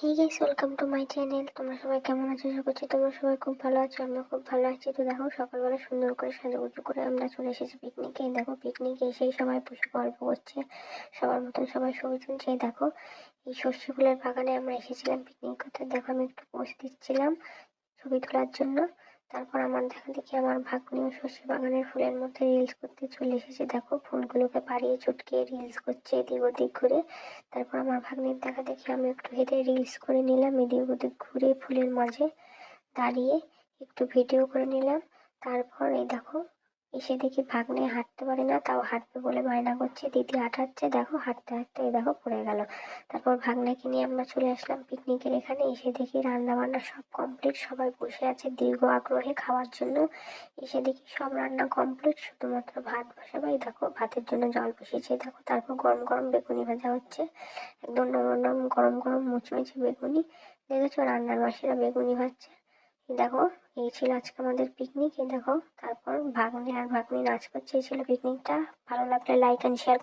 Hey guys, welcome to my channel. তোমরা সবাই কেমন আছো? আশা করছি তোমরা সবাই খুব ভালো আছো। আমিও খুব ভালো আছি। তো দেখো, সকালবেলা সুন্দর করে সাজুগুজু করে আমরা চলে এসেছি পিকনিকে। দেখো, পিকনিকে এসেই সবাই বসে গল্প করছে, সবার মতন সবাই ছবি তুলছে। দেখো, এই সর্ষে ফুলের বাগানে আমরা এসেছিলাম পিকনিক করতে। দেখো, আমি একটু পোজ দিচ্ছিলাম ছবি তোলার জন্য। তারপর আমার দেখা দেখি আমার ভাগ্নিও সর্ষে বাগানের ফুলের মধ্যে রিলস করতে চলে এসেছে। দেখো, ফুলগুলোকে পাড়িয়ে চটকিয়ে রিলস করছে এদিক ওদিক ঘুরে। তারপর আমার ভাগ্নির দেখা দেখি আমি একটু হেঁটে রিলস করে নিলাম, এদিক ওদিক ঘুরে ফুলের মাঝে দাঁড়িয়ে একটু ভিডিও করে নিলাম। তারপর এই দেখো, এসে দেখি ভাগ্নে হাঁটতে পারে না, তাও হাঁটবে বলে বায়না করছে, দিদি হাঁটাচ্ছে। দেখো, হাঁটতে হাঁটতে এই দেখো পড়ে গেল। তারপর ভাগ্নাকে নিয়ে আমরা চলে আসলাম পিকনিকের এখানে। এসে দেখি রান্না বান্না সব কমপ্লিট, সবাই বসে আছে দীর্ঘ আগ্রহে খাওয়ার জন্য। এসে দেখি সব রান্না কমপ্লিট, শুধুমাত্র ভাত বসাবো। এই দেখো, ভাতের জন্য জল বসিয়েছে। দেখো, তারপর গরম গরম বেগুনি ভাজা হচ্ছে, একদম নরম নরম গরম গরম মুচমুচে বেগুনি। দেখেছো, রান্নার মাসিরা বেগুনি ভাজছে। এই দেখো, এই ছিল আজকে আমাদের পিকনিক। এই দেখো, তারপর ভাগ্নে আর ভাগ্নি নাচ করছে। এই ছিল পিকনিকটা। ভালো লাগলে লাইক অ্যান্ড শেয়ার